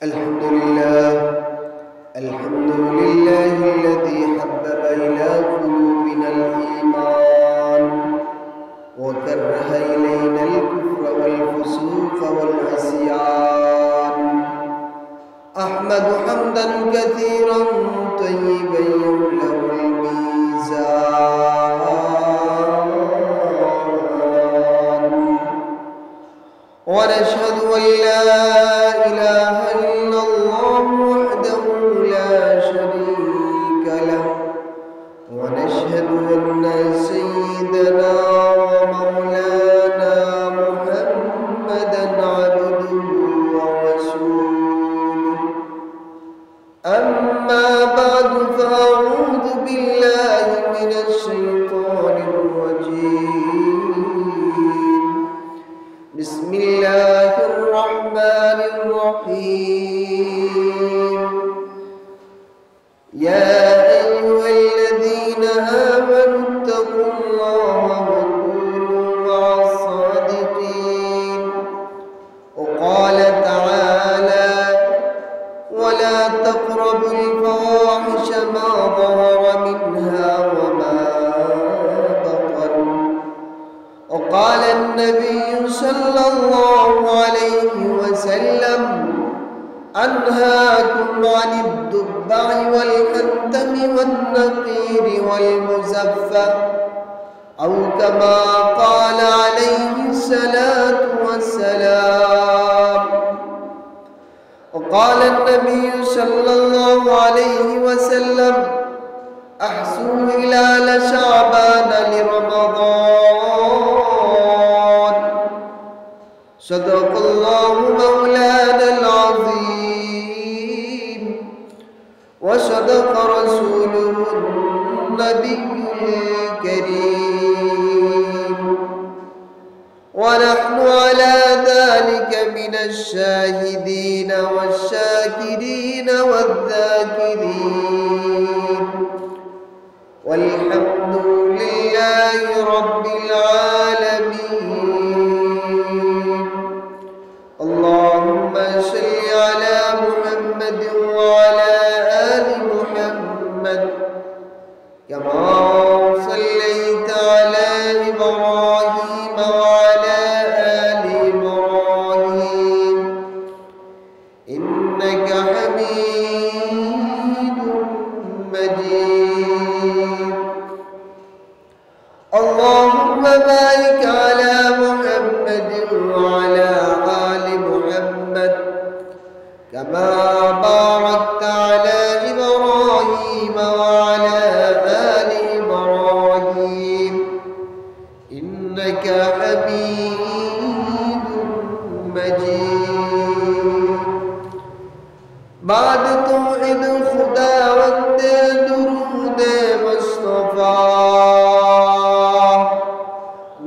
الحمد لله الذي حبب إلى قلوبنا الإيمان وكره إلينا الكفر والفسوق والعصيان. أحمد حمدا كثيرا طيبا يملأ الميزان، ونشهد أن لا إله إلا الله وحده لا شريك له، ونشهد أن سيدنا ومولانا محمدا عبده ورسوله. أما بعد فأعوذ بالله من الشيطان الرجيم. بسم الله الرحمن الرحيم. يا أيها الذين آمنوا اتقوا الله وكونوا مع الصادقين. وقال تعالى: ولا تقربوا الفواحش ما ظهر منها وما بطن. وقال النبي صلى الله عليه وسلم: أنهاكم عن الدبع والحنتم والنقير والمزفة، أو كما قال عليه الصلاة والسلام. وقال النبي صلى الله عليه وسلم: أحسوا هلال شعبان لرمضان. صدق الله مولانا العظيم، وصدق رسوله النبي الكريم، ونحن على ذلك من الشاهدين والشاكرين والذاكرين، والحمد لله رب العالمين. اللهم صل على محمد وعلى آل محمد كما صليت على إبراهيم وعلى آل إبراهيم إنك حميد مجيد. اللهم بارك على محمد وعلى آل محمد كما باركت على إبراهيم وعلى آل إبراهيم إنك حميد مجيد. بعد توحید خداوند درود مصطفیٰ،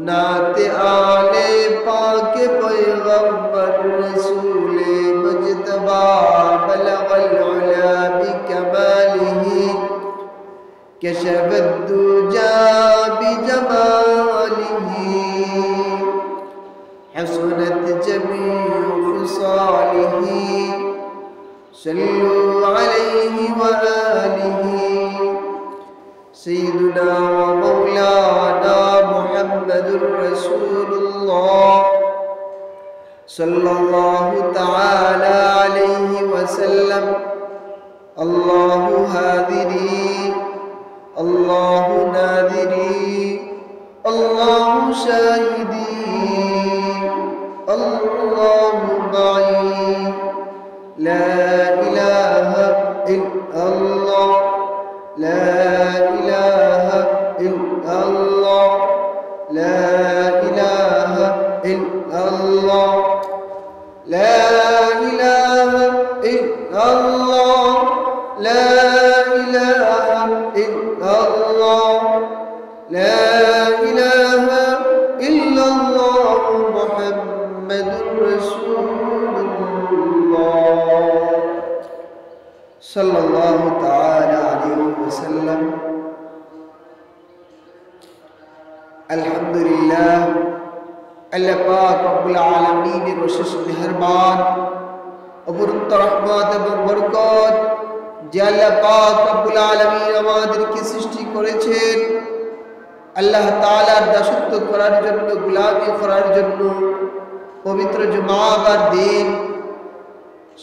نعت آل پاک پیغمبر رسول مجتبی، بلغ العلا بکمالہ کشف الدجى بجمالہ، حسنت جميع خصالہ. صلوا عليه وآله. سيدنا ومولانا محمد رسول الله صلى الله تعالى عليه وسلم. الله هادري، الله ناذري، الله شاهدي، الله معي. لا إله إلا الله، لا إله إلا الله، لا إله إلا الله، لا إله إلا الله، لا إله إلا الله، لا إله إلا الله محمد رسول الله صلى الله تعالى عليه وسلم. الحمدلله আল্লাহ পাক রব্বুল আলামিনের অশেষ মেহেরবান অপরন্ত অনন্ত রহমত এবং বরকত যে আল্লাহ পাক রব্বুল আলামিন আমাদেরকে সৃষ্টি করেছেন আল্লাহ তাআলার দাসত্ব করার জন্য, গোলামি করার জন্য। পবিত্র জুমাবার দিন,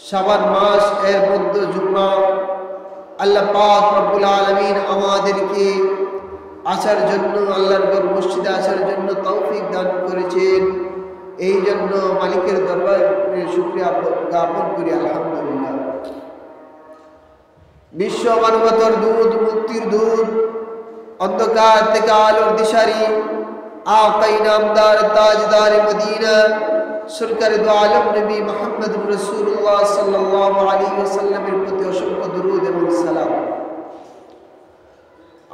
শাবান মাস এর মধ্যে জুমা, আল্লাহ পাক রব্বুল আলামিন আমাদেরকে আসার জন্য, আল্লাহর ঘর মসজিদে আসার জন্য তৌফিক দান করেছেন। এই জন্য মালিকের দরবারে শুকরিয়া জ্ঞাপন করি, আলহামদুলিল্লাহ। বিশ্ব মানবতার দূত, মুক্তির দূত, অন্ধকার থেকে আলোর দিশারি, আকা ইনামদার তাজদার মদিনা, সরকার দু আলম নবী মুহাম্মদ রাসূলুল্লাহ সাল্লাল্লাহু আলাইহি ওয়াসাল্লামের প্রতি অসংখ্য দরুদ এবং সালাম।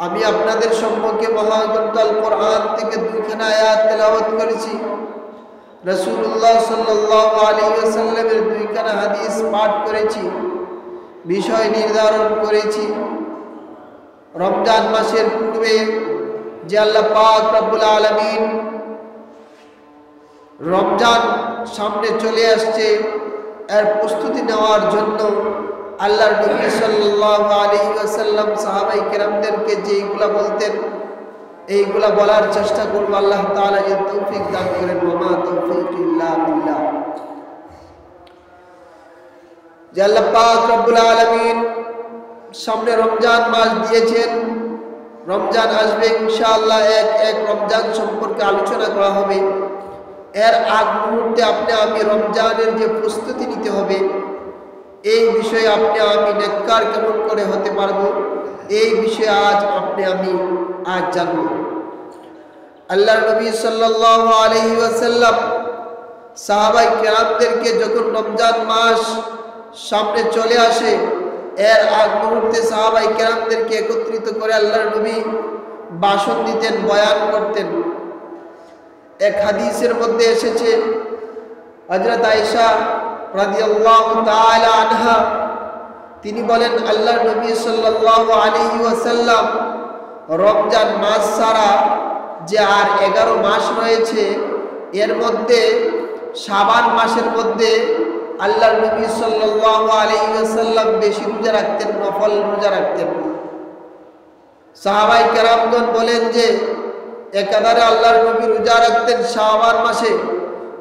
আমি আপনাদের সম্মুখে মহাগ্রন্থ আল কোরআন থেকে দুইখানা আয়াত তেলাওয়াত করেছি। রাসূলুল্লাহ সাল্লাল্লাহু আলাইহি ওয়াসাল্লামের দুইখানা হাদিস পাঠ করেছি। বিষয় নির্ধারণ করেছি রমজান মাসের পূর্বে যে আল্লাহ পাক রব্বুল আলামিন রমজান সামনে চলে আসছে, এর প্রস্তুতি নেওয়ার জন্য আল্লাহর নবী সাল্লাল্লাহু আলাইহি ওয়াসাল্লাম সাহাবায়ে কেরামদেরকে যেইগুলা বলতেন এইগুলা বলার চেষ্টা করব। আল্লাহ তাআলা যে তৌফিক দান করেন, ওয়া তৌফিক ইল্লা বিল্লাহ। যে আল্লাহ পাক রব্বুল আলামিন সামনে রমজান মাস দিয়েছেন, রমজান আসবে ইনশাআল্লাহ। এক রমজান সম্পর্কে আলোচনা করা হবে। এর আগ মুহূর্তে আমি রমজানের যে প্রস্তুতি নিতে হবে, এই বিষয়ে আমি নেককার কেমন করে হতে পারবো, এই বিষয়ে আমি জানব। আল্লাহর নবী সাল্লাল্লাহু আলাইহি ওয়াসাল্লাম সাহাবায়ে কেরামদেরকে যখন রমজান মাস সামনে চলে আসে, এর আগ মুহূর্তে সাহাবায়ে কেরামদেরকে একত্রিত করে আল্লাহর নবী ভাষণ দিতেন, বয়ান করতেন। এক হাদিসের মধ্যে এসেছে, হযরত আয়েশা রাদিয়াল্লাহু তাআলা আনহা তিনি বলেন, আল্লাহর নবী সাল্লাল্লাহু আলাইহি ওয়াসাল্লাম রমজান মাস ছাড়া যে আর 11 মাস রয়েছে, এর মধ্যে শাবান মাসের মধ্যে আল্লাহর নবী সাল্লাল্লাহু আলাইহি ওয়াসাল্লাম বেশি রোজা রাখতেন, নফল রোজা রাখতেন। সাহাবায়ে কেরামগণ বলেন যে একাধারে আল্লাহর নবী রোজা রাখতেন শাবান মাসে,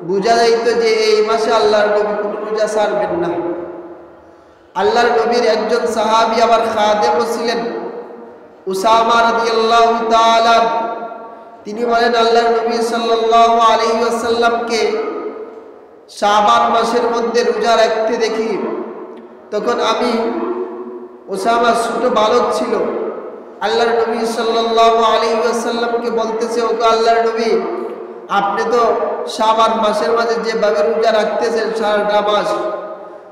বোঝা যাইত যে এই মাসে আল্লাহর নবী কোনো রোজা ছাড়বেন না। আল্লাহর নবীর একজন সাহাবী আবার খাদেমও ছিলেন, উসামা রাদিয়াল্লাহু তাআলা। তিনি বলেন, আল্লাহর নবী সাল্লাল্লাহু আলাইহি ওয়াসাল্লামকে শাবান মাসের মধ্যে রোজা রাখতে দেখি, তখন উসামা ছোট বালক ছিল। আল্লাহর নবী সাল্লাল্লাহু আলাইহি ওয়াসাল্লামকে বলতেছে, ওগো আল্লাহর নবী, আপনি তো শাবান মাসের মাঝে যেভাবে রোজা রাখতেছেন সারাটা মাস।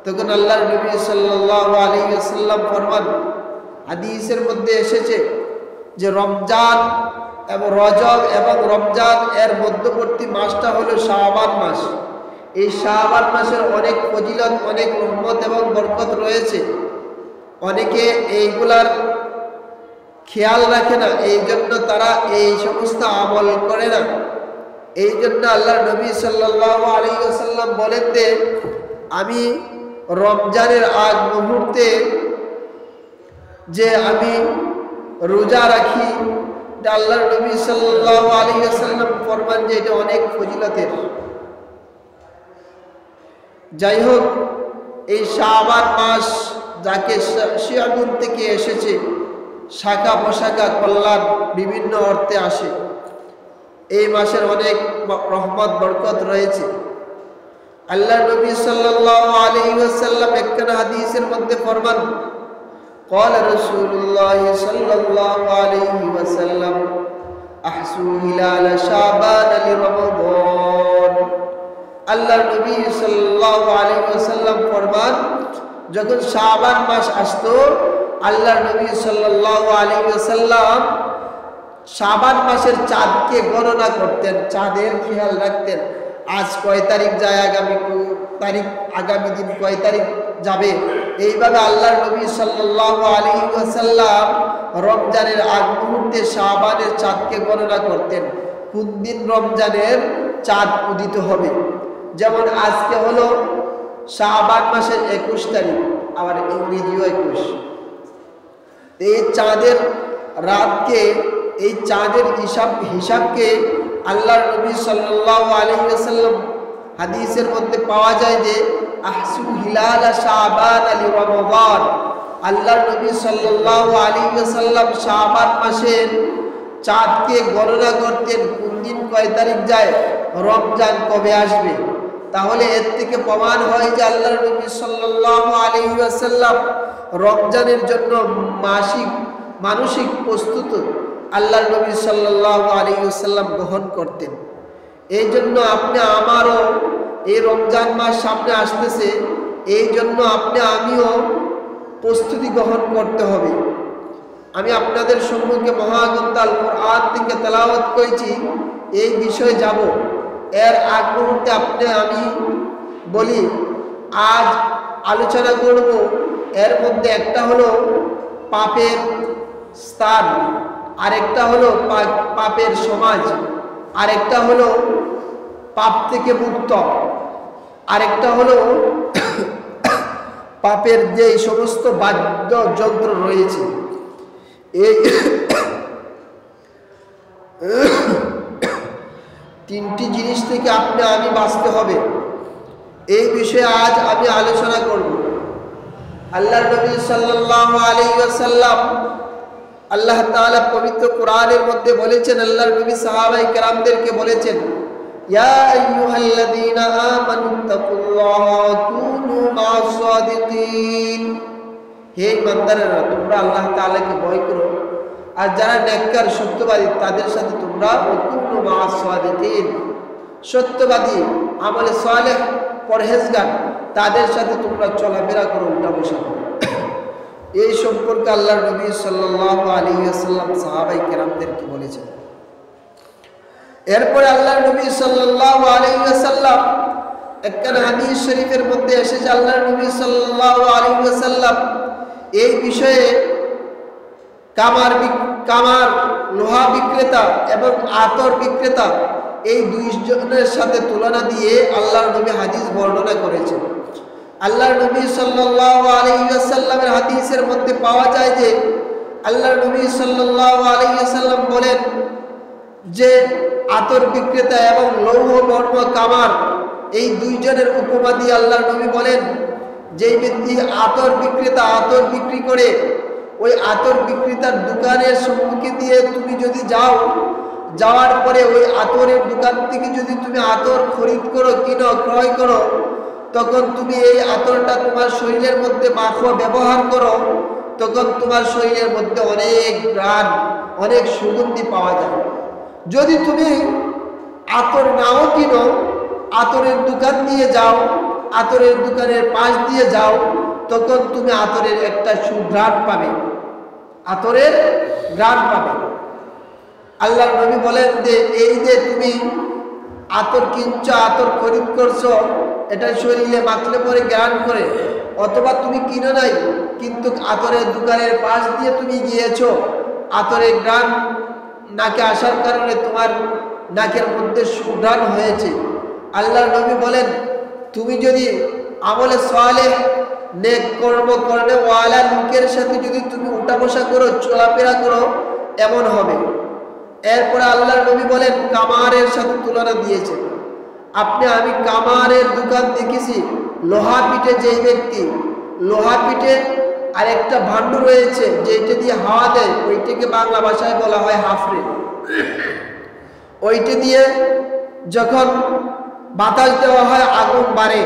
তখন আল্লাহর নবী সাল্লাল্লাহু আলাইহি ওয়াসাল্লাম ফরমান, হাদিসের মধ্যে এসেছে যে রমজান এবং রজব এবং রমজান এর মধ্যবর্তী মাসটা হলো শাবান মাস। এই শাবান মাসের অনেক ফজিলত, অনেক রহমত এবং বরকত রয়েছে। অনেকে এইগুলার খেয়াল রাখে না, এই জন্য তারা এই সমস্ত আমল করে না। এই জন্য আল্লাহর নবী সাল্লাল্লাহু আলাইহি ওয়াসাল্লাম বলেন যে আমি রমজানের আগ মুহূর্তে যে রোজা রাখি, আল্লাহর নবী সাল্লাল্লাহু আলাইহি ওয়াসাল্লাম ফরমান যে এটা অনেক ফজিলতের। যাই হোক, এই শাবান মাস যাকে শিয়াগুন থেকে এসেছে, শাখা পোশাখা কল্যাণ বিভিন্ন অর্থে আসে। এই মাসের অনেক রহমত বরকত রয়েছে। আল্লাহর নবী সাল্লাল্লাহু আলাইহি ওয়াসাল্লাম একখানা হাদিসের মধ্যে ফরমান, قال رسول الله صلى الله عليه وسلم احسوا هلال شعبان لرمضان। আল্লাহর নবী সাল্লাল্লাহু আলাইহি ওয়াসাল্লাম ফরমান, যখন শাবান মাস আসতো, আল্লাহর নবী সাল্লাল্লাহু আলাইহি ওয়াসাল্লাম শাবান মাসের চাঁদকে গণনা করতেন, চাঁদের খেয়াল রাখতেন। আজ কয় তারিখ যায়, আগামী দিন কয় তারিখ যাবে, এইভাবে আল্লাহর নবী সাল্লাল্লাহু আলাইহি ওয়াসাল্লাম রমজানের আগ মুহূর্তে শাবানের চাঁদকে গণনা করতেন, কোন দিন রমজানের চাঁদ উদিত হবে। যেমন আজকে হলো শাবান মাসের 21 তারিখ, আবার ইংরেজিও 21। এই চাঁদের রাতকে, এই চাঁদের হিসাবকে আল্লাহর নবী সাল্লাল্লাহু আলাইহি ওয়াসাল্লাম হাদিসের মধ্যে পাওয়া যায় যে আহসু হিলাল শাবান আলি রমাদান। আল্লাহর নবী সাল্লাল্লাহু আলাইহি ওয়াসাল্লাম শাবান মাসের চাঁদকে গণনা করতেন কোন দিন কয় তারিখ যায়, রমজান কবে আসবে। তাহলে এর থেকে প্রমাণ হয় যে আল্লাহর নবী সাল্লাল্লাহু আলাইহি ওয়াসাল্লাম রমজানের জন্য মানসিক প্রস্তুত আল্লাহর নবী সাল্লাল্লাহু আলাইহি ওয়াসাল্লাম গ্রহণ করতেন। এই জন্য আপনি আমারও এই রমজান মাস সামনে আসতেছে, এই জন্য আমিও প্রস্তুতি গ্রহণ করতে হবে। আমি আপনাদের সম্মুখে মহাগ্রন্থ আল কোরআন থেকে তেলাওয়াত করেছি, এই বিষয়ে যাব। এর আগ মুহূর্তে আমি বলি, আজ আলোচনা করব, এর মধ্যে একটা হলো পাপের স্থান, আরেকটা হলো পাপের সমাজ, আরেকটা হলো পাপ থেকে মুক্ত, আরেকটা হলো পাপের যে সমস্ত বাদ্যযন্ত্র রয়েছে। এই তিনটি জিনিস থেকে আমি বাঁচতে হবে, এই বিষয়ে আজ আমি আলোচনা করব। আল্লাহর নবী সাল্লাল্লাহু আলাইহি ওয়াসাল্লাম, আল্লাহ তাআলা পবিত্র কোরআনের মধ্যে বলেছেন, আল্লাহর নবী সাহাবায়ে কেরামদেরকে বলেছেন, ইয়া আইয়ুহাল্লাযীনা আমানুত্তাকুল্লাহা ওয়া কুনু মা'আস সাদিকিন। হে ইমানদারেরা, তোমরা আল্লাহ তাআলাকে ভয় করো, আর যারা নেককার সত্যবাদী তাদের সাথে তোমরা কুনু মা'আস সাদিকিন, সত্যবাদী আমলে সালেহ পরহেজগার তাদের সাথে তোমরা চলাফেরা করো, উল্টা বসা করো। এই সম্পর্কে আল্লাহর নবী সাল্লাল্লাহু আলাইহি ওয়াসাল্লাম সাহাবায়ে কেরামদেরকে বলেছেন। এরপরে আল্লাহর নবী সাল্লাল্লাহু আলাইহি ওয়াসাল্লাম একটা হাদিস শরীফের মধ্যে এসেছে, আল্লাহর নবী সাল্লাল্লাহু আলাইহি ওয়াসাল্লাম এই বিষয়ে কামার লোহা বিক্রেতা এবং আতর বিক্রেতা এই দুইজনের সাথে তুলনা দিয়ে আল্লাহর নবী হাদিস বর্ণনা করেছেন। আল্লাহর নবী সাল্লাল্লাহু আলাইহি ওয়াসাল্লামের হাদিসের মধ্যে পাওয়া যায় যে আল্লাহর নবী সাল্লাল্লাহু আলাইহি ওয়াসাল্লাম বলেন যে আতর বিক্রেতা এবং লৌহবর্ম কামার এই দুইজনের উপমা দিয়ে আল্লাহর নবী বলেন, যেই ব্যক্তি আতর বিক্রেতা আতর বিক্রি করে, ওই আতর বিক্রেতার দোকানের সম্মুখে দিয়ে তুমি যদি যাওয়ার পরে ওই আতরের দোকান থেকে যদি তুমি আতর খরিদ করো, ক্রয় করো, তখন তুমি এই আতরটা তোমার শরীরের মধ্যে মাখো, ব্যবহার করো, তখন তোমার শরীরের মধ্যে অনেক ঘ্রাণ, অনেক সুগন্ধি পাওয়া যায়। যদি তুমি আতর নাও কিনো, আতরের দোকান দিয়ে যাও, আতরের দোকানের পাশ দিয়ে যাও, তখন তুমি আতরের একটা সুঘ্রাণ পাবে, আতরের ঘ্রাণ পাবে। আল্লাহর নবী বলেন যে এই যে তুমি আতর কিনছো, আতর খরিদ করছো, এটা শরীরে মাখলে পরে ঘ্রাণ করে, অথবা তুমি কিনো নাই কিন্তু আতরের দোকানের পাশ দিয়ে তুমি গিয়েছো, আতরের ঘ্রাণ নাকে আসার কারণে তোমার নাকের মধ্যে সুঘ্রাণ হয়েছে। আল্লাহর নবী বলেন, তুমি যদি আমলে সালেহ নেক কর্ম করলে ওয়ালা লোকের সাথে যদি তুমি উঠা বসা করো, চলাফেরা করো, এমন হবে। এরপরে আল্লাহর নবী বলেন, কামারের সাথে তুলনা দিয়েছেন। আমি কামারের দোকান দেখেছি, লোহা পিঠে যেই ব্যক্তি, লোহা পিঠে আরেকটা ভান্ডু রয়েছে যেটা দিয়ে হাওয়া দেয়, ওইটাকে বাংলা ভাষায় বলা হয় হাফরে। ওইটা দিয়ে যখন বাতাস দেওয়া হয় আগুন বাড়ে।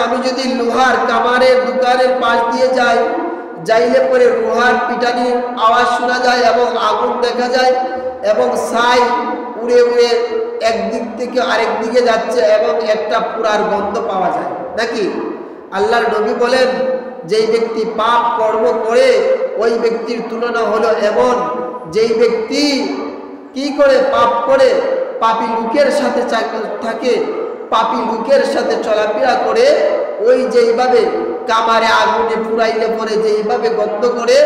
আমি যদি লোহার কামারের দোকানের পাশ দিয়ে যাইলে পরে লোহার পিটানির আওয়াজ শোনা যায় এবং আগুন দেখা যায় এবং ছাই উড়ে উড়ে একদিক থেকে আরেক দিকে যাচ্ছে এবং একটা পুরার গন্ধ পাওয়া যায় নাকি। আল্লাহর নবী বলেন, যেই ব্যক্তি পাপ কর্ম করে ওই ব্যক্তির তুলনা হলো এমন, যেই ব্যক্তি কি করে পাপ করে, পাপী লোকের সাথে থাকে, পাপী লোকের সাথে চলাফেরা করে, ওই যেইভাবে কামারে আগুনে পুরাইলে পরে যেইভাবে গন্ধ করে,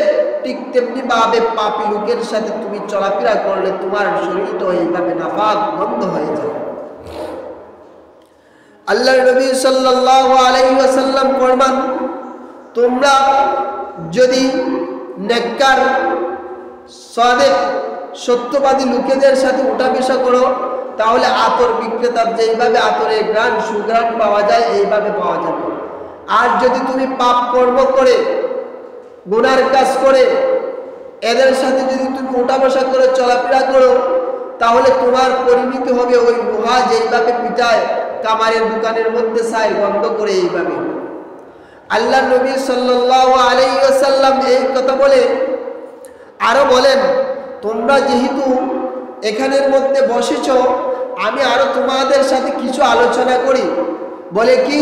ঠিক তেমনি ভাবে পাপী লোকের সাথে তুমি চলাফেরা করলে তোমার শরীরটা এইভাবে নাপাক বন্ধ হয়ে যাবে। আল্লাহর নবী সাল্লাল্লাহু আলাইহি ওয়াসাল্লাম ফরমান, তোমরা যদি নেককার সাদেক সত্যবাদী লোকেদের সাথে উঠাবেশা করো তাহলে আতর বিক্রেতার যেইভাবে আতরের ঘ্রাণ সুঘ্রাণ পাওয়া যায় এইভাবে পাওয়া যাবে। আর যদি তুমি পাপ কর্ম করে গুনার কাজ করে এদের সাথে যদি তুমি উঠাবসা করে চলাফেরা করো তাহলে তোমার পরিণতি হবে ওই লোহা যেইভাবে পিটায় কামারের দোকানের মধ্যে ছাই বন্ধ করে এইভাবে। আল্লাহ নবী সাল্লাল্লাহু আলাইহি ওয়াসাল্লাম এই কথা বলে আরো বলেন, তোমরা যেহেতু এখানের মধ্যে বসেছ আমি আরো তোমাদের সাথে কিছু আলোচনা করি। বলে কি,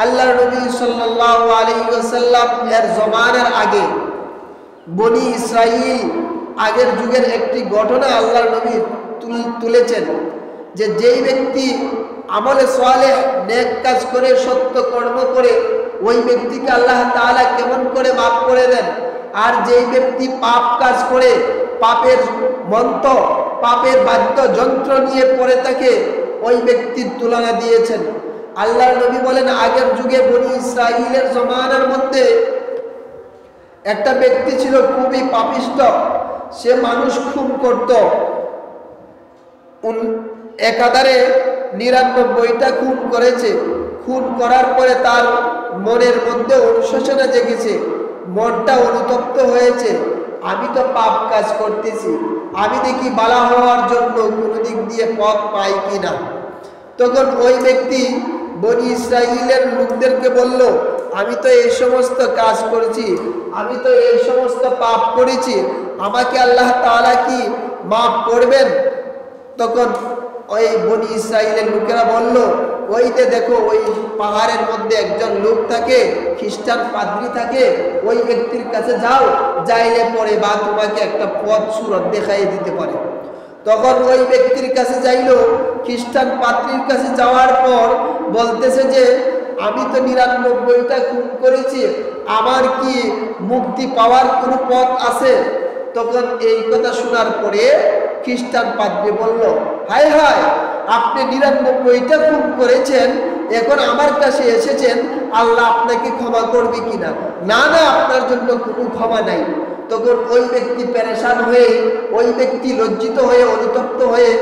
আল্লাহ নবী সাল্লাল্লাহু আলাইহি ওয়াসাল্লাম এর জমানার আগে বনি ইসরাইল আগের যুগের একটি ঘটনা আল্লাহর নবী তুলেছেন যে যেই ব্যক্তি আমলে সালেহ নেক কাজ করে সত্য কর্ম করে ওই ব্যক্তিকে আল্লাহ তাআলা কেমন করে মাফ করে দেন। আর যেই ব্যক্তি পাপ কাজ করে পাপের মন্ত্র পাপের বাদ্যযন্ত্র নিয়ে পড়ে থাকে ওই ব্যক্তির তুলনা দিয়েছেন। আল্লাহর নবী বলেন, আগের যুগে বনি ইসরাইলের জমানার মধ্যে একটা ব্যক্তি ছিল খুবই পাপিষ্ট। সে মানুষ খুন করত, একাধারে 99টা খুন করেছে। খুন করার পরে তার মনের মধ্যে অনুশোচনা জেগেছে, মনটা অনুতপ্ত হয়েছে, আমি তো পাপ কাজ করতেছি, আমি দেখি বালা হওয়ার জন্য কোনো দিক দিয়ে পথ পাই কিনা। তখন ওই ব্যক্তি বনি ইসরাইলের লোকদেরকে বলল, আমি তো এই সমস্ত কাজ করেছি, আমি তো এই সমস্ত পাপ করেছি, আমাকে আল্লাহ তাআলা কি মাফ করবেন? তখন ওই বনি ইসরাইলের লোকেরা বলল, ওইতে দেখো ওই পাহাড়ের মধ্যে একজন লোক থাকে, খ্রিস্টান পাদ্রী থাকে, ওই ব্যক্তির কাছে যাও, যাইলে পরে বা তোমাকে একটা পথ সুরত দেখাই দিতে পারে। তখন ওই ব্যক্তির কাছে যাইল, খ্রিস্টান পাদ্রীর কাছে যাওয়ার পর বলতেছে যে আমি তো 99টা খুন করেছি, আমার কি মুক্তি পাওয়ার কোনো পথ আছে? তখন এই কথা শোনার পরে খ্রিস্টান পাদ্রী বলল, হায় হায়, আপনি 99টা খুন করেছেন, এখন আমার কাছে এসেছেন, আল্লাহ আপনাকে ক্ষমা করবে কিনা? না না, আপনার জন্য কোনো ক্ষমা নাই। তখন ওই ব্যক্তি পেরেশান হয়ে, ওই ব্যক্তি লজ্জিত হয়ে অনুতপ্ত হয়ে,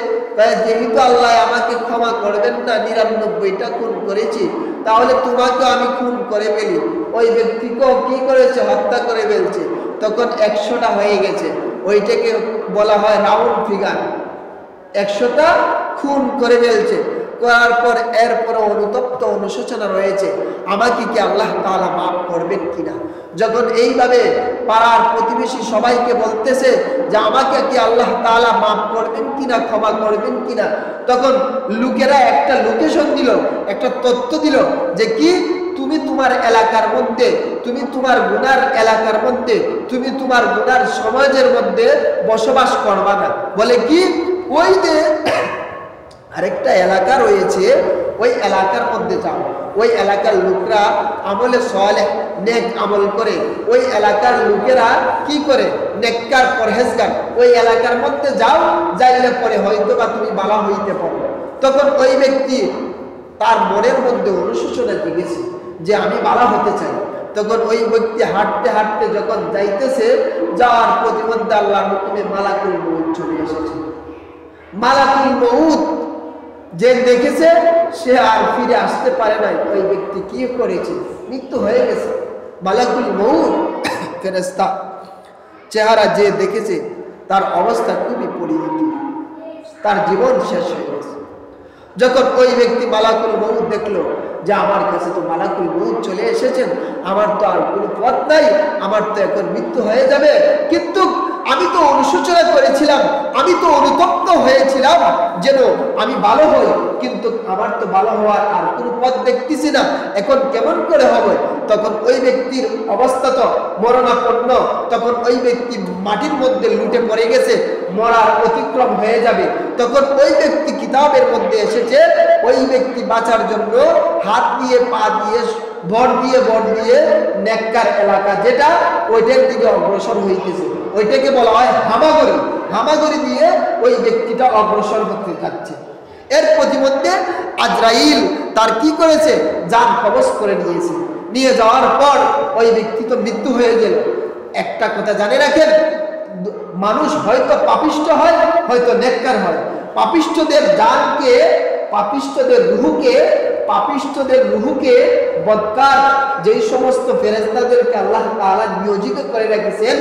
যেহেতু আল্লাহ আমাকে ক্ষমা করবেন না, 99টা খুন করেছি, তাহলে তোমাকে আমি খুন করে ফেলি। ওই ব্যক্তিকেও কি করেছে? হত্যা করে ফেলছে। তখন 100টা হয়ে গেছে, ওইটাকে বলা হয় রাউন্ড ফিগার। 100টা খুন করে ফেলছে, করার পর এরপর অনুতপ্ত অনুশোচনা রয়েছে, আমাকে কি আল্লাহ তাআলা মাফ করবেন কিনা। যখন এইভাবে পাড়ার প্রতিবেশী সবাইকে বলতেছে যে আমাকে কি আল্লাহ তাআলা মাফ করবেন কিনা, ক্ষমা করবেন কিনা, তখন লোকেরা একটা লোকেশন দিল, একটা তথ্য দিল যে কি, তুমি তোমার এলাকার মধ্যে, তুমি তোমার গুনার এলাকার মধ্যে, তুমি তোমার গুনার সমাজের মধ্যে বসবাস করবা না। বলে কি, ওই যে আরেকটা এলাকা রয়েছে, ওই এলাকার মধ্যে যাও, ওই এলাকার লোকরা আমলে সালেহ নেক আমল করে, ওই এলাকার লোকেরা কি করে? নেককার পরহেজগার। ওই এলাকার মধ্যে যাও, যাইলে পরে হয়তো বা তুমি বালা হইতে পারো। তখন ওই ব্যক্তি তার মনের মধ্যে অনুশোচনা জেগেছে যে আমি বালা হতে চাই। তখন ওই ব্যক্তি হাঁটতে হাঁটতে যখন যাইতেছে, যাওয়ার প্রতিমধ্যে আল্লাহর হুকুমে মালাকুল মউত চলে এসেছে। মালাকুল মউত যে দেখেছে সে আর ফিরে আসতে পারে নাই। ওই ব্যক্তি কি করেছে? মৃত্যু হয়ে গেছে। মালাকুল মউত ফেরেশতা চেহারা যে দেখেছে তার অবস্থা খুবই পরিণতি, তার জীবন শেষ হয়ে গেছে। যখন ওই ব্যক্তি মালাকুল মউত দেখলো যে আমার কাছে তো মালাকুল মউত চলে এসেছেন, আমার তো আর কোনো পথ নাই, আমার তো এখন মৃত্যু হয়ে যাবে, কিন্তু আমি তো অনুশোচনা করেছিলাম, আমি তো অনুতপ্ত হয়েছিলাম যেন আমি ভালো হই, কিন্তু আমার তো ভালো হওয়ার আর কোনো পথ দেখতেছি না, এখন কেমন করে হবে? তখন ওই ব্যক্তির অবস্থা তো মরণাপন্ন। তখন ওই ব্যক্তি মাটির মধ্যে লুটে পড়ে গেছে, মরার অতিক্রম হয়ে যাবে। তখন ওই ব্যক্তি কিতাবের মধ্যে এসেছে, ওই ব্যক্তি বাঁচার জন্য হাত দিয়ে পা দিয়ে ভর দিয়ে নেককার এলাকা যেটা, ওইটার দিকে অগ্রসর হইতেছে। ওইটাকে বলা হয় হামাগুড়ি। হামাগুড়ি দিয়ে ওই ব্যক্তিটা অগ্রসর হতে যাচ্ছে। এর প্রতিমধ্যে আজরাইল তার কি করেছে, জান কবজ করে নিয়েছে। নিয়ে যাওয়ার পর ওই ব্যক্তি তো মৃত্যু হয়ে গেল। একটা কথা জানে রাখেন, মানুষ হয়তো পাপিষ্ট হয়, হয়তো নেককার হয়। পাপিষ্টদের জানকে, পাপিষ্টদের রুহুকে বদকার যেই সমস্ত ফেরেশতাদেরকে আল্লাহ তাআলা নিয়োজিত করে রেখেছেন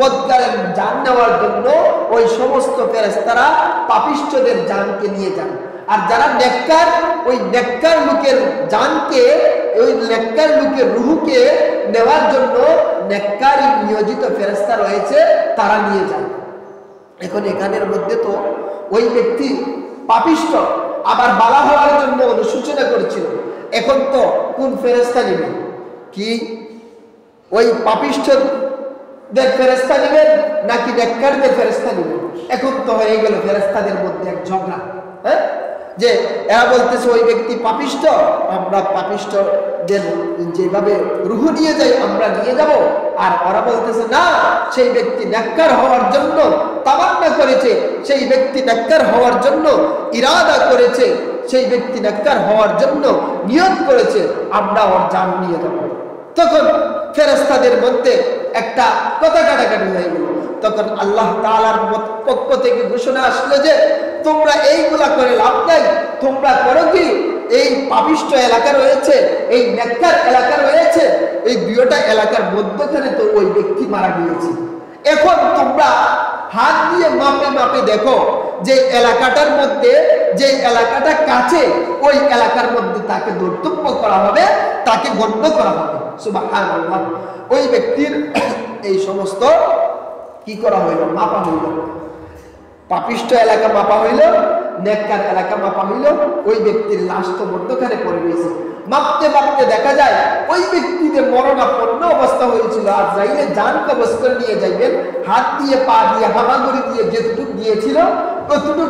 বদকারের জান নেওয়ার জন্য, ওই সমস্ত ফেরেশতারা পাপিষ্টদের জানকে নিয়ে যান। আর যারা নেককার, ওই নেককার লোকের জানকে, ওই নেককার লোকের রুহুকে নেওয়ার জন্য নেককার নিয়োজিত ফেরেশতা রয়েছে, তারা নিয়ে যায়। এখন এখানের মধ্যে তো ওই ব্যক্তি পাপিষ্ট, আবার বালা হওয়ার জন্য অনুশোচনা করেছিল। এখন তো কোন ফেরেশতা নেবে? কি ওই পাপিষ্টদের ফেরেশতা নেবেন নাকি নেককারদের ফেরেশতা নেবেন? এখন তো হয়ে গেল ফেরেশতাদের মধ্যে এক ঝগড়া। হ্যাঁ, যে এরা বলতেছে ওই ব্যক্তি পাপিষ্ট, আমরা পাপিষ্টদের যেভাবে রুহু নিয়ে যাই আমরা নিয়ে যাব। আর ওরা বলতেছে না, সেই ব্যক্তি নেককার হওয়ার জন্য তামান্না করেছে, সেই ব্যক্তি নেককার হওয়ার জন্য ইরাদা করেছে, সেই ব্যক্তি নেককার হওয়ার জন্য নিয়ত করেছে, আমরা ওর জান নিয়ে যাব। তখন ফেরেশতাদের মধ্যে একটা কথা কাটাকাটি হয়ে গেল। তখন আল্লাহ তাআলার পক্ষ থেকে ঘোষণা আসলো যে তোমরা এইগুলা করে লাভ নাই। তোমরা করো কি, এই পাপিষ্ট এলাকা রয়েছে, এই নেককার এলাকা রয়েছে, এই দুইটা এলাকার মধ্যখানে তো ওই ব্যক্তি মারা গিয়েছে। এখন তোমরা হাত দিয়ে মাপে মাপে দেখো যে এলাকাটার মধ্যে, যে এলাকাটা কাছে, ওই এলাকার মধ্যে তাকে ধর্তব্য করা হবে, তাকে গণ্য করা হবে। সুবহানাল্লাহ। ওই ব্যক্তির এই সমস্ত কি করা হইল, মাপা হইল। পাপিষ্ট এলাকা মাপা হইল, নেককার এলাকা মাপা হইল। ওই ব্যক্তির লাশ তো মধ্যখানে পড়ে রয়েছে। মাপতে মাপতে দেখা যায় ওই ব্যক্তিদের মরণাপন্ন অবস্থা হয়েছিল। আর যাইলে জান কবজ করে নিয়ে যাইবেন, হাত দিয়ে পা দিয়ে হামাগুড়ি দিয়ে যেটুকু দিয়েছিল ততটুকু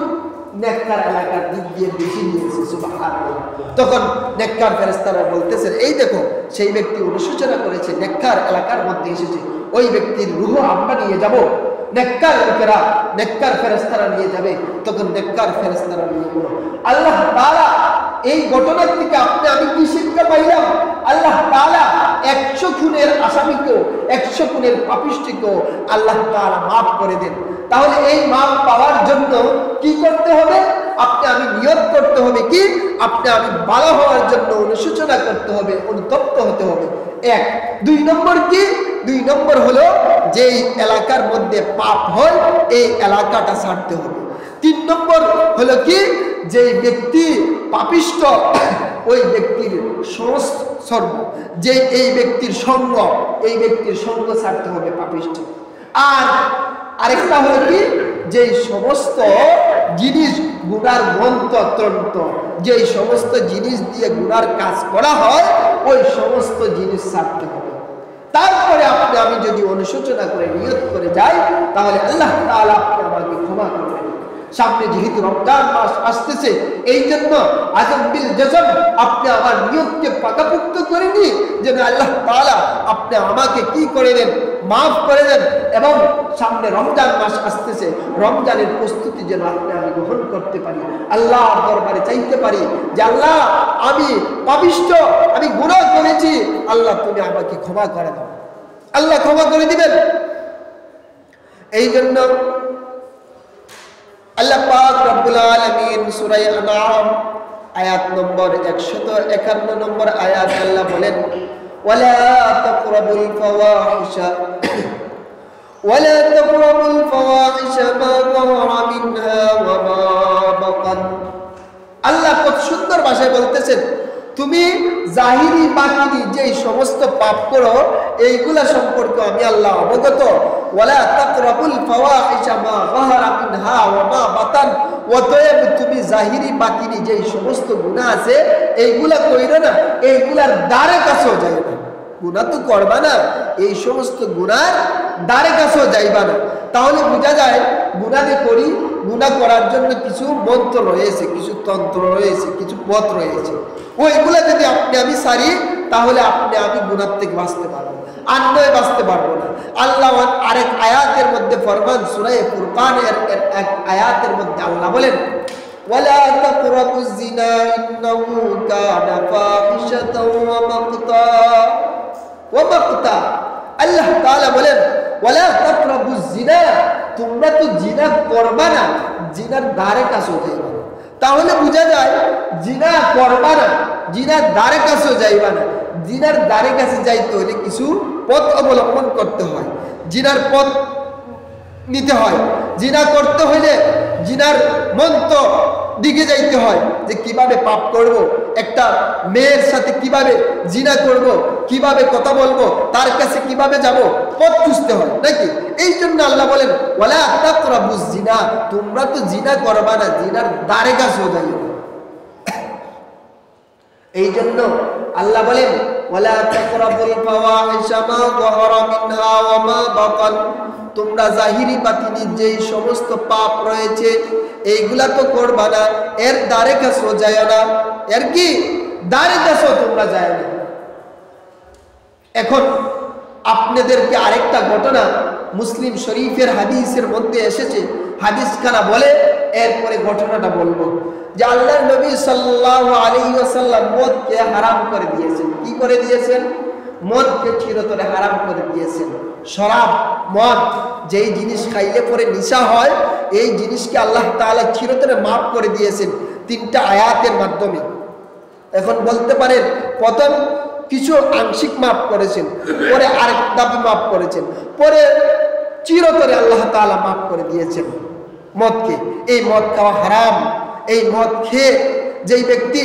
নেককার এলাকার দিক দিয়ে বেশি নিয়েছে। সুবহানাল্লাহ। তখন নেককার ফেরেশতারা বলতেছেন, এই দেখো সেই ব্যক্তি অনুশোচনা করেছে, নেককার এলাকার মধ্যে এসেছে, ওই ব্যক্তির রূহ আমরা নিয়ে যাব। নেককার লোকেরা, নেককার ফেরেশতারা নিয়ে যাবে। তখন নেককার ফেরেশতারা নিয়ে গেল। আল্লাহ তাআলা এই ঘটনার থেকে আপনি আমি কি শিক্ষা পাইলাম? আল্লাহ তাআলা 100 খুনের আসামিকেও, 100 খুনের পাপিষ্টিকেও আল্লাহ তাআলা মাফ করে দেন। তাহলে এই মাফ পাওয়ার জন্য কি করতে হবে? আপনি আমি নিয়ত করতে হবে কি, আপনি আমি ভালো হওয়ার জন্য অনুশোচনা করতে হবে, অনুতপ্ত হতে হবে। 1। 2 নম্বর কি? 2 নম্বর হলো যেই এলাকার মধ্যে পাপ হয় এই এলাকাটা ছাড়তে হবে। 3 নম্বর হলো কি, যেই ব্যক্তি পাপিষ্ট ওই ব্যক্তির সংসর্গ, যে এই ব্যক্তির সঙ্গ, এই ব্যক্তির সঙ্গ ছাড়তে হবে পাপিষ্ট। আর আরেকটা হলো কি, যেই সমস্ত জিনিস গুনার মন্ত্রতন্ত্র, যেই সমস্ত জিনিস দিয়ে গুনার কাজ করা হয় ওই সমস্ত জিনিস ছাড়তে হবে। তারপরে আপনি আমি যদি অনুশোচনা করে নিয়ত করে যাই তাহলে আল্লাহ তাআলা আপনি আমাকে ক্ষমা করবেন। সামনে যেহেতু রমজান মাস আসতেছে, এই জন্য আজম বিল জজম আপনি আমার নিয়তকে পাকাপোক্ত করে নিয়ে যেন আল্লাহ তাআলা আপনি আমাকে কি করে দেন, মাফ করে দেন। এবং সামনে রমজান মাস আসতেছে, রমজানের প্রস্তুতি যেন আপনি আমি গ্রহণ করতে পারি। আল্লাহর দরবারে চাইতে পারি যে আল্লাহ আমি পাপিষ্ট, আমি গুনাহ করেছি, আল্লাহ তুমি আমাকে ক্ষমা করে দাও। আল্লাহ ক্ষমা করে দিবেন। এই জন্য আল্লাহ পাক রব্বুল আলামিন সূরা আনআম আয়াত নম্বর 151 নম্বর আয়াত আল্লাহ বলেন, ওয়ালা তাকরাবুল ফাওয়াহিশা ওয়ালা তাকরাবুল ফাওয়াহিশা মা যাহারা মিনহা ওয়া মা বাতান। আল্লাহ কত সুন্দর ভাষায় বলতেছেন, তুমি জাহিরি বাতিনি যেই সমস্ত পাপ করো এইগুলা সম্পর্কে আমি আল্লাহ অবগত। ওয়ালা তাকরাবুল ফাওয়াহিশা মা যাহারা মিনহা ওয়া মা বাতান। অতএব তুমি জাহিরি বাতিনি যেই সমস্ত গুনাহ আছে এইগুলা কইরো না, এইগুলার দ্বারে কাছেও যাইবে না। গুনাহ তো করবা না, এই সমস্ত গুনার দ্বারে কাছেও যাইবা না। তাহলে বোঝা যায় গুনাহ যে করি, গুনাহ করার জন্য কিছু মন্ত্র রয়েছে, কিছু তন্ত্র রয়েছে, কিছু পথ রয়েছে। ওইগুলা যদি আপনি আমি সারি তাহলে আপনি আমি গুনাহ থেকে বাঁচতে পারবো, আর নয় বাঁচতে পারবো না। আল্লাহ আরেক আয়াতের মধ্যে ফরমান, সূরা ফুরকানের এক আয়াতের মধ্যে আল্লাহ বলেন, ওয়ালা তাকরাবুজ জিনা ইন্নাহু কানা ফাহিশাতাও ওয়া মাকতা। আল্লাহ তাআলা বলেন ওয়ালা তাকরাবুজ জিনা, তোমরা তো জিনা করবা না, জিনার ধারে কাছেও যাইবা না। তাহলে বোঝা যায় জিনা করবা না, জিনার ধারে কাছেও যাইবা না। জিনার ধারে কাছে যাইতে হলে কিছু পথ অবলম্বন করতে হয়, জিনার পথ নিতে হয়। জিনা করতে হলে জিনার মন্ত্র দিকে যাইতে হয় যে কিভাবে পাপ করব, একটা মেয়ের সাথে কিভাবে জিনা করব, কিভাবে কথা বলবো, তার কাছে কিভাবে যাব, পথ খুঁজতে হয় নাকি? এই জন্য আল্লাহ বলেন ওয়ালা তাকরাবুজ জিনা, তোমরা তো জিনা করবা না, জিনার ধারে কাছেও যাইও না। এই জন্য আল্লাহ বলেন ওয়ালা তাকরাবুল ফাওয়াহিশা মা যাহারা মিনহা ওয়া মা বাতান, তোমরা জাহিরি বাতিনি যেই সমস্ত পাপ রয়েছে এইগুলা তো করবা না, এর ধারে কাছেও যায় না। এর কি ধারে কাছেও তোমরা যায় না। এখন আপনাদেরকে আরেকটা ঘটনা মুসলিম শরীফের হাদিসের মধ্যে এসেছে, হাদিস খানা বলে এরপরে ঘটনাটা বলবো। যে আল্লাহর নবী সাল্লাল্লাহু আলাইহি ওয়াসাল্লাম মদকে হারাম করে দিয়েছেন। কি করে দিয়েছেন? মদকে চিরতরে হারাম করে দিয়েছেন। শরাব, মদ, যেই জিনিস খাইলে পরে নেশা হয়, এই জিনিসকে আল্লাহ তাআলা চিরতরে মাফ করে দিয়েছেন তিনটা আয়াতের মাধ্যমে। এখন বলতে পারেন প্রথম কিছু আংশিক মাফ করেছেন, পরে আরেক দাবি মাফ করেছেন, পরে চিরতরে আল্লাহ তাআলা মাফ করে দিয়েছেন মদকে। এই মদ খাওয়া হারাম। এই মদ খেয়ে যেই ব্যক্তি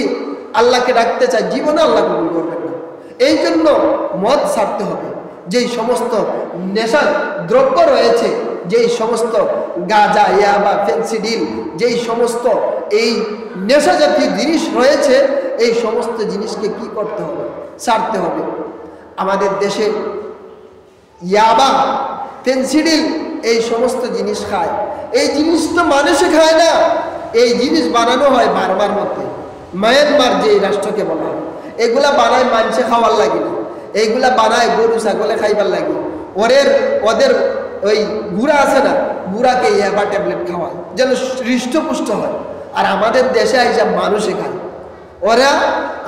আল্লাহকে ডাকতে চায় জীবনে আল্লাহ কবুল করবেন না। এই জন্য মদ ছাড়তে হবে। যেই সমস্ত নেশা দ্রব্য রয়েছে, যেই সমস্ত গাঁজা, ইয়াবা, ফেন্সিডিল, যেই সমস্ত এই নেশা জাতীয় জিনিস রয়েছে, এই সমস্ত জিনিসকে কি করতে হবে? ছাড়তে হবে। আমাদের দেশে ইয়াবা, ফেন্সিডিল এই সমস্ত জিনিস খায়। এই জিনিস তো মানুষে খায় না, এই জিনিস বানানো হয় বার্মার মধ্যে, মায়ানমার যে রাষ্ট্রকে বলা হয়। এগুলা বানায় মানুষে খাওয়ার লাগে না, এইগুলা বানায় গরু ছাগলে খাইবার লাগে। ওদের ওই গুড়া আছে না, গুড়াকে ইয়াবা ট্যাবলেট খাওয়ায় যেন হৃষ্টপুষ্ট হয়। আর আমাদের দেশে এইসব মানুষে খায়। ওরা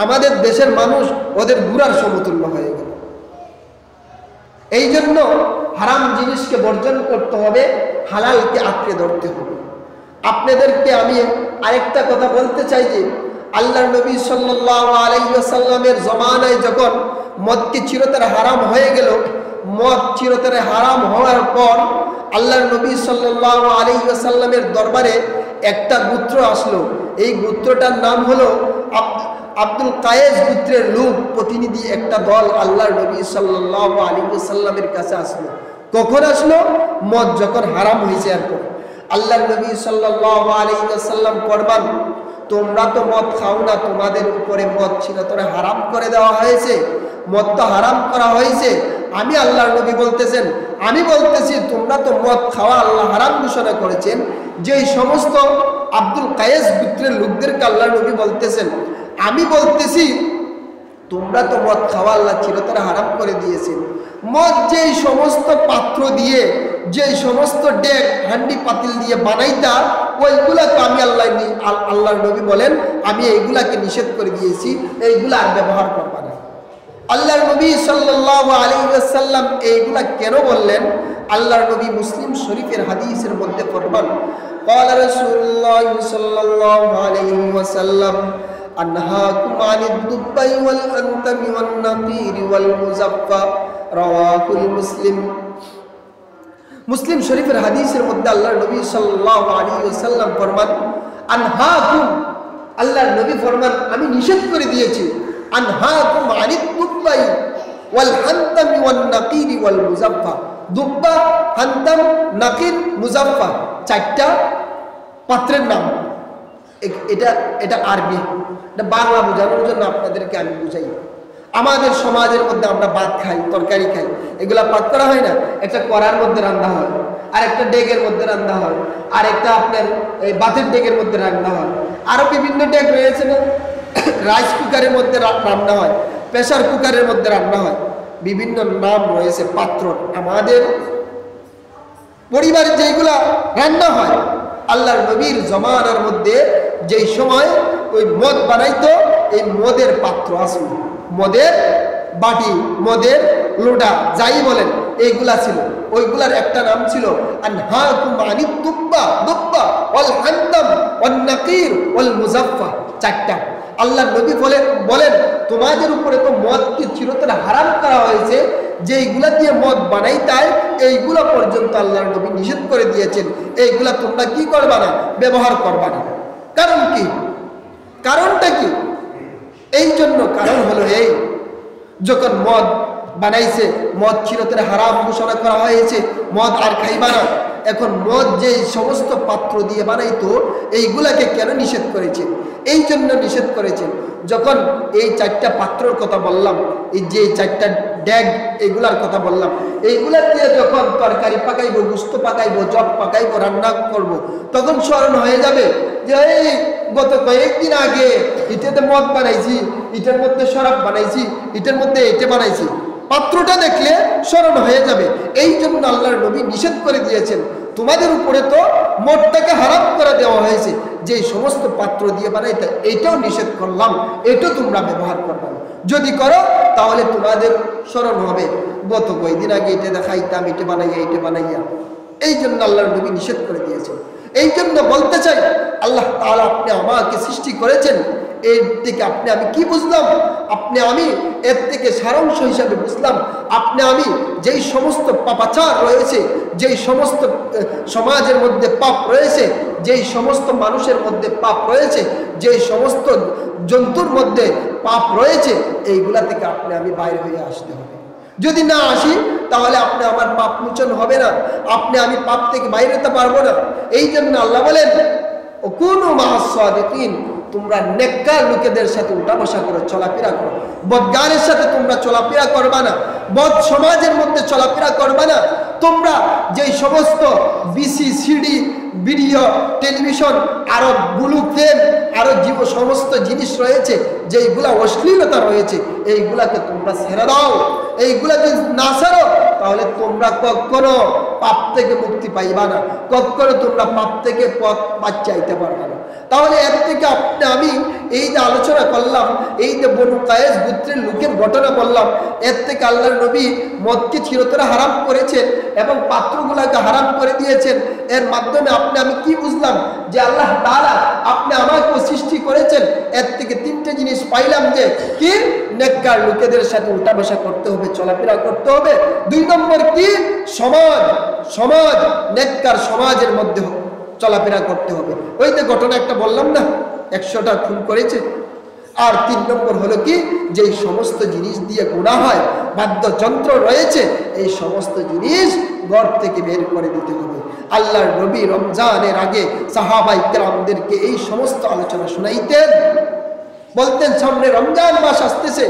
আমাদের দেশের মানুষ ওদের গুড়ার সমতুল্য হয়ে গেল। এই জন্য হারাম জিনিসকে বর্জন করতে হবে, হালালকে আঁকড়ে ধরতে হবে। আপনাদেরকে আমি আরেকটা কথা বলতে চাই যে আল্লাহর নবী সাল্লাল্লাহু আলাইহি ওয়াসাল্লামের জমানায় যখন মদকে চিরতরে হারাম হয়ে গেল, মদ চিরতরে হারাম হওয়ার পর আল্লাহর নবী সাল্লাল্লাহু আলাইহি ওয়াসাল্লামের দরবারে একটা গোত্র আসলো। এই গোত্রটার নাম হলো আব্দুল কায়েস গোত্রের লোক প্রতিনিধি একটা দল আল্লাহর নবী সাল্লাল্লাহু আলাইহি ওয়াসাল্লামের কাছে আসলো। কখন আসলো? মদ যখন হারাম হয়েছে এরপর। আল্লাহর নবী সাল্লাল্লাহু আলাইহি ওয়াসাল্লাম ফরমান, তোমরা তো মদ খাও না, তোমাদের উপরে মদ চিরতরে হারাম করে দেওয়া হয়েছে, মদ তো হারাম করা হয়েছে। আমি আল্লাহর নবী বলতেছেন, আমি বলতেছি তোমরা তো মদ খাওয়া আল্লাহ হারাম ঘোষণা করেছেন। যেই সমস্ত আব্দুল কায়েস গোত্রের লোকদেরকে আল্লাহর নবী বলতেছেন, আমি বলতেছি তোমরা তো মদ খাওয়া আল্লাহ চিরতরে হারাম করে দিয়েছেন। মদ যেই সমস্ত পাত্র দিয়ে, যেই সমস্ত ডেক হান্ডি পাতিল দিয়ে বানাইতা, ওইগুলাকে আমি আল্লাহর নবী বলেন আমি এইগুলাকে নিষেধ করে দিয়েছি, এইগুলা আর ব্যবহার করবা না। আল্লাহর নবী সাল্লাল্লাহু আলাইহি ওয়াসাল্লাম এইগুলা কেন বললেন? আল্লাহর নবী মুসলিম শরীফের হাদিসের মধ্যে ফরমান, قال رسول الله صلى الله عليه وسلم أنهاكم عن الدبي والأنتم والنقير والمزفى رواه المسلم। মুসলিম শরীফের হাদিসের মধ্যে আল্লাহর নবী সাল্লাল্লাহু আলাইহি ওয়াসাল্লাম ফরমান, আনহাকুম, আল্লাহর নবী ফরমান আমি নিষেধ করে দিয়েছি, আনহাকুম আনিদ দুব্বাই ওয়াল হান্তাম ওয়ান নাকির ওয়াল মুজাফফা। দুব্বা, হান্তাম, নাকির, মুজাফফা চারটা পাত্রের নাম। এটা আরবি, এটা বাংলা বোঝানোর জন্য আপনাদেরকে আমি বুঝাই। আমাদের সমাজের মধ্যে আমরা ভাত খাই, তরকারি খাই, এগুলা পাক করা হয় না। একটা কড়ার মধ্যে রান্না হয়, আর একটা ডেগের মধ্যে রান্না হয়, আর একটা আপনার এই বাতের ডেগের মধ্যে রান্না হয়, আরো বিভিন্ন ডেগ রয়েছে না, রাইস কুকারের মধ্যে রান্না হয়, প্রেসার কুকারের মধ্যে রান্না হয়, বিভিন্ন নাম রয়েছে পাত্র। আমাদের পরিবারে যেগুলা রান্না হয়, আল্লাহর নবীর জমানার মধ্যে যেই সময় ওই মদ বানাইতো, এই মদের পাত্র আসলো, মদের বাটি, মদের লোটা, যাই বলেন, এইগুলা ছিল। ওইগুলার একটা নাম ছিল আনহাকুম আনিত দুব্বা দুব্বা ওয়াল হান্তাম ওয়ান নাকির ওয়াল মুজাফফা, চারটা। আল্লাহ নবী বলেন তোমাদের উপরে তো মদকে চিরতরে হারাম করা হয়েছে, যেইগুলা দিয়ে মদ বানাইতায় এইগুলা পর্যন্ত আল্লাহর নবী নিষেধ করে দিয়েছেন, এইগুলা তোমরা কি করবা না, ব্যবহার করবা না। কারণ কি? কারণটা কি? এই জন্য কারণ হলো এই, যখন মদ বানাইছে, মদ চিরতরে হারাম ঘোষণা করা হয়েছে, মদ আর খাইবা না। এখন মদ যে সমস্ত পাত্র দিয়ে বানাইতো, এইগুলাকে কেন নিষেধ করেছেন? এই জন্য নিষেধ করেছেন, যখন এই চারটা পাত্রর কথা বললাম, এই যে চারটা ড্যাগ এইগুলার কথা বললাম, এইগুলা দিয়ে যখন তরকারি পাকাইবো, গুস্ত পাকাইবো, জব পাকাইবো, রান্না করব, তখন স্মরণ হয়ে যাবে যে এই গত কয়েকদিন আগে এটাতে মদ বানাইছি, এটার মধ্যে শরাব বানাইছি, এটার মধ্যে এটা বানাইছি। পাত্রটা দেখলে স্মরণ হয়ে যাবে। এই জন্য আল্লাহর নবী নিষেধ করে দিয়েছেন, তোমাদের উপরে তো মদটাকে হারাম করে দেওয়া হয়েছে, যে সমস্ত পাত্র দিয়ে বানাইতে এইটাও নিষেধ করলাম, এটাও তোমরা ব্যবহার করবে না। যদি করো তাহলে তোমাদের স্মরণ হবে গত কয়েকদিন আগে এটা দেখাইতাম, এটা বানাইয়া। এই জন্য আল্লাহর নবী নিষেধ করে দিয়েছেন। এই জন্য বলতে চাই, আল্লাহ তাআলা আপনি আমাকে সৃষ্টি করেছেন, এর থেকে আপনি আমি কি বুঝলাম? আপনি আমি এর থেকে সারাংশ হিসাবে বুঝলাম, আপনি আমি যেই সমস্ত পাপাচার রয়েছে, যেই সমস্ত সমাজের মধ্যে পাপ রয়েছে, যেই সমস্ত মানুষের মধ্যে পাপ রয়েছে, যেই সমস্ত জন্তুর মধ্যে পাপ রয়েছে, এইগুলা থেকে আপনি আমি বাইরে হয়ে আসতে হবে। যদি না আসি তাহলে আপনি আমার পাপ মোচন হবে না, আপনি আমি পাপ থেকে বাইরে হতে পারবো না। এই জন্য আল্লাহ বলেন কুনু মা'আস সাদিকিন, তোমরা নেককার লোকেদের সাথে উঠা বসা করো, চলাফেরা করো। বদগারের সাথে তোমরা চলাফেরা করবা না, বদ সমাজের মধ্যে চলাফেরা করবা না। তোমরা যেই সমস্ত বিসি, সিডি, ভিডিও, টেলিভিশন, আরো ব্লু ফিল্ম, আরো সমস্ত জিনিস রয়েছে, যেইগুলা অশ্লীলতা রয়েছে, এইগুলাকে তোমরা ছেড়ে দাও। এইগুলা যদি না ছাড়ো তাহলে তোমরা কখনো পাপ থেকে মুক্তি পাইবা না, কখনো তোমরা পাপ থেকে পথ বাঁচাইতে পারবে না। তাহলে এর থেকে আপনি আমি এই যে আলোচনা করলাম, এই যে বনু কায়েস গোত্রের লোকের ঘটনা বললাম, এর থেকে আল্লাহর নবী মদকে চিরতরে হারাম করেছেন এবং পাত্রগুলাকে হারাম করে দিয়েছেন। এর মাধ্যমে আপনি আমি কি বুঝলাম? যে আল্লাহ তাআলা আপনি আমাকে সৃষ্টি করেছেন, এর থেকে তিনটে জিনিস পাইলাম, যে কি নেককার লোকেদের সাথে উঠা বসা করতে হবে, চলাফেরা করতে হবে। 2 নম্বর কি? সমাজ নেককার সমাজের মধ্যে চলাফেরা করতে হবে। ওই যে ঘটনা একটা বললাম না, 100টা খুন করেছে। আর 3 নম্বর হলো কি? যেই সমস্ত জিনিস দিয়ে গুনাহ হয়, বাদ্যযন্ত্র রয়েছে, এই সমস্ত জিনিস ঘর থেকে বের করে দিতে হবে। আল্লাহর নবী রমজানের আগে সাহাবায়ে কেরামদেরকে এই সমস্ত আলোচনা শোনাইতেন, বলতেন সামনে রমজান মাস আসতেছে,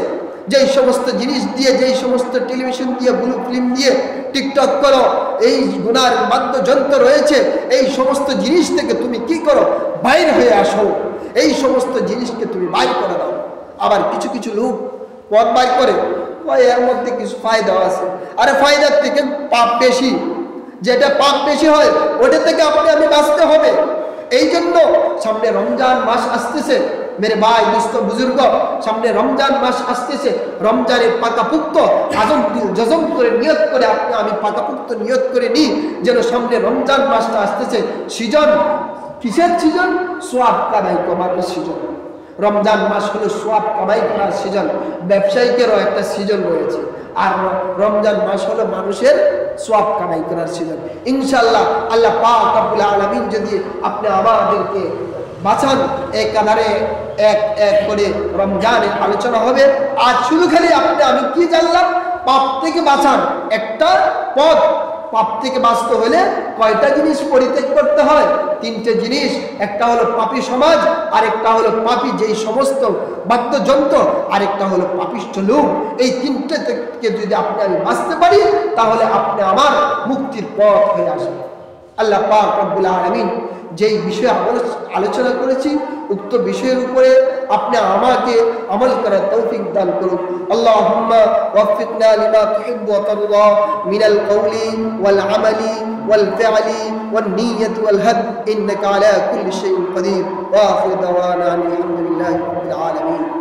যেই সমস্ত জিনিস দিয়ে, যেই সমস্ত টেলিভিশন দিয়ে, ব্লু ফিল্ম দিয়ে, টিকটক করো, এই গুনার বাদ্যযন্ত্র রয়েছে, এই সমস্ত জিনিস থেকে তুমি কি করো? বাইর হয়ে আসো। এই সমস্ত জিনিসকে তুমি বাইর করে দাও। আবার কিছু কিছু লোক পথ বাইর করে, এর মধ্যে কিছু ফায়দা আছে। আরে ফায়দার থেকে পাপ বেশি, যেটা পাপ বেশি হয় ওটা থেকে আপনি আমি বাঁচতে হবে। এই জন্য সামনে রমজান মাস আসতেছে, মেরে ভাই, দোস্ত, বুজুর্গ, সামনে রমজান মাস আসতেছে। রমজানের পাকাপুক্ত জজম করে নিয়ত করে আপনি আমি পাকাপুক্ত নিয়ত করে নিই, যেন সামনে রমজান মাসটা আসতেছে। সিজন কিসের সিজন? সোয়াব কামাই করার সিজন। রমজান মাস হলো সোয়াব কামাই করার সিজন। ব্যবসায়িকেরও একটা সিজন রয়েছে, আর রমজান মাস হলো মানুষের সোয়াব কামাই করার সিজন। ইনশাআল্লাহ আল্লাহ পাক রব্বুল আলামিন যদি আপনি আমাদেরকে বাঁচান, একাধারে এক এক করে রমজানের আলোচনা হবে। আর শুধু খালি আপনি আমি কি জানলাম? পাপ থেকে বাঁচান একটা পথ। পাপ থেকে বাঁচতে হলে কয়টা জিনিস পরিত্যাগ করতে হয়? 3টে জিনিস। একটা হলো পাপী সমাজ, আরেকটা হলো পাপী যেই সমস্ত বাদ্যযন্ত্র, আরেকটা হলো পাপিষ্ঠ লোক। এই 3টে থেকে যদি আপনি আমি বাঁচতে পারি তাহলে আপনি আমার মুক্তির পথ হয়ে আসবে। আল্লাহ পাক রব্বুল আলামিন যেই বিষয়ে আলোচনা করেছি উক্ত বিষয়ের উপরে আপনি আমাকে আমল করার তৌফিক দান করুন। আল্লাহুম্মা ওয়াফিকনা লিমা তুহিব্বু ওয়া তারদা মিনাল কওলি ওয়াল আমালি ওয়াল ফি'লি ওয়ান নিয়্যাতি ওয়াল হাদ ইন্নাকা আলা কুল্লি শাইইন কাদির ওয়া আখিরু দাওয়ানা আলহামদুলিল্লাহি রাব্বিল আলামিন।